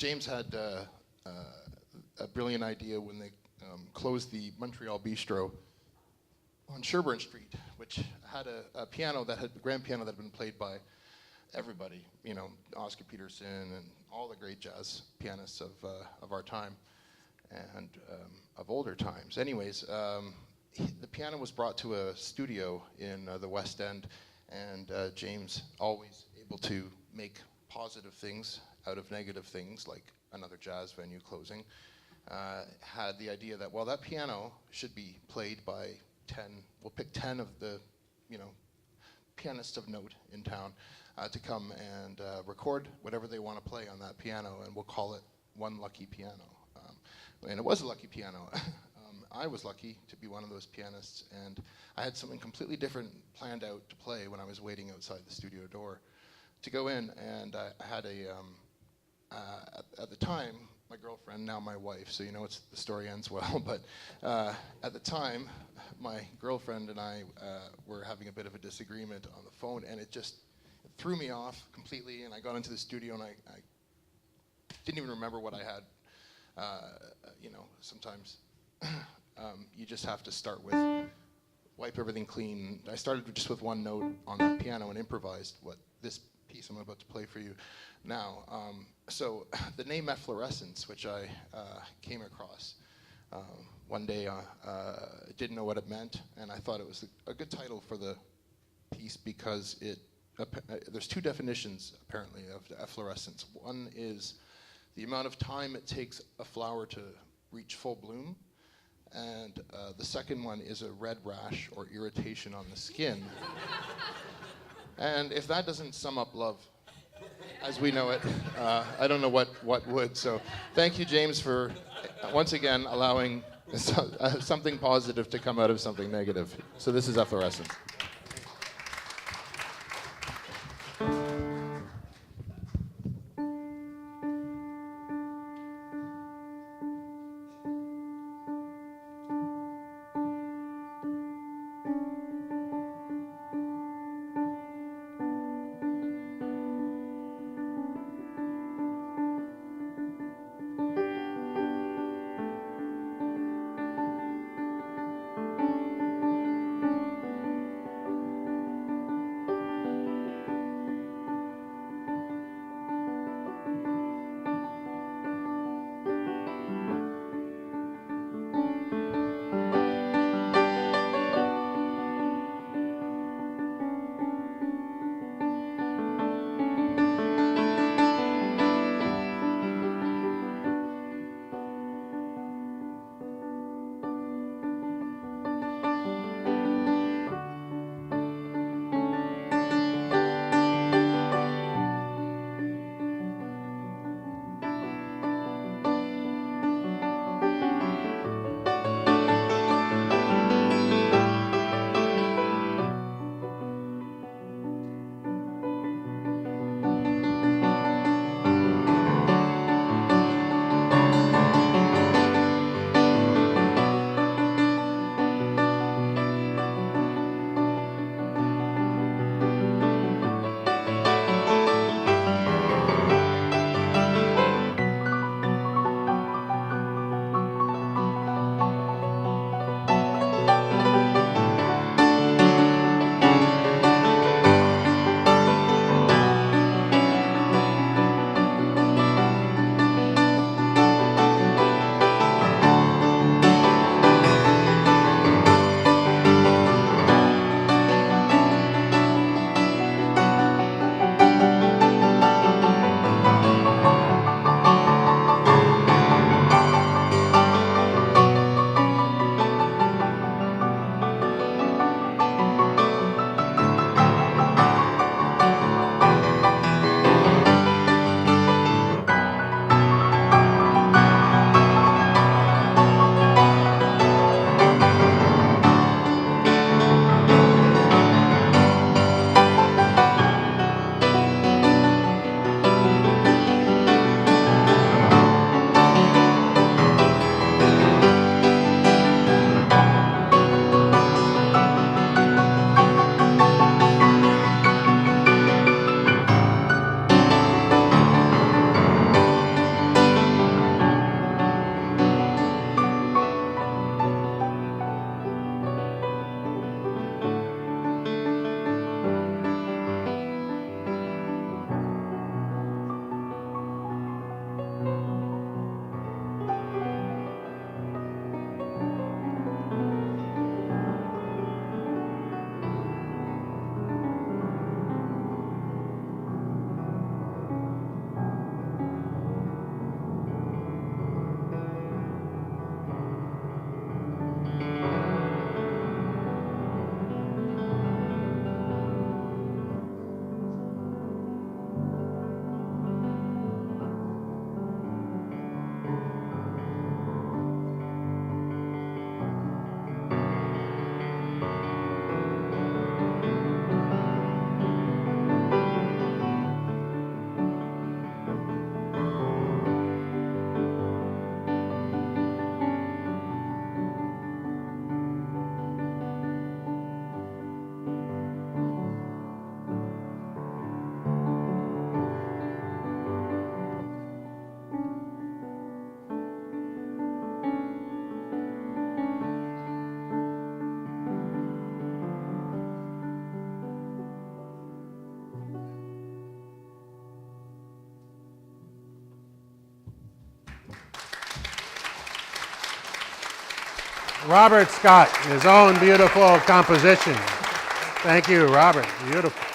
James had a brilliant idea when they closed the Montreal Bistro on Sherbourne Street, which had a piano that had, the grand piano that had been played by everybody, you know, Oscar Peterson and all the great jazz pianists of our time and of older times. Anyways, the piano was brought to a studio in the West End, and James, always able to make positive things out of negative things, like another jazz venue closing, had the idea that, well, that piano should be played by 10, we'll pick 10 of the, you know, pianists of note in town to come and record whatever they want to play on that piano, and we'll call it One Lucky Piano. And it was a lucky piano. I was lucky to be one of those pianists, and I had something completely different planned out to play when I was waiting outside the studio door to go in, and I had at the time, my girlfriend, now my wife, so you know the story ends well, but at the time, my girlfriend and I were having a bit of a disagreement on the phone, and it just threw me off completely, and I got into the studio, and I didn't even remember what I had. You know, sometimes you just have to start with, wipe everything clean. I started just with one note on the piano and improvised what this piece I'm about to play for you now. So the name efflorescence, which I came across one day, didn't know what it meant, and I thought it was a good title for the piece because there's two definitions apparently of efflorescence. One is the amount of time it takes a flower to reach full bloom, and the second one is a red rash or irritation on the skin. And if that doesn't sum up love as we know it, I don't know what would. So thank you, James, for once again allowing something positive to come out of something negative. So this is efflorescence. Robert Scott, his own beautiful composition. Thank you, Robert. Beautiful.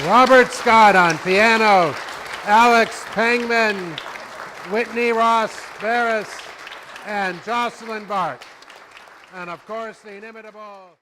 Robert Scott on piano, Alex Pangman, Whitney Ross Barris, and Jocelyn Bart. And of course, the inimitable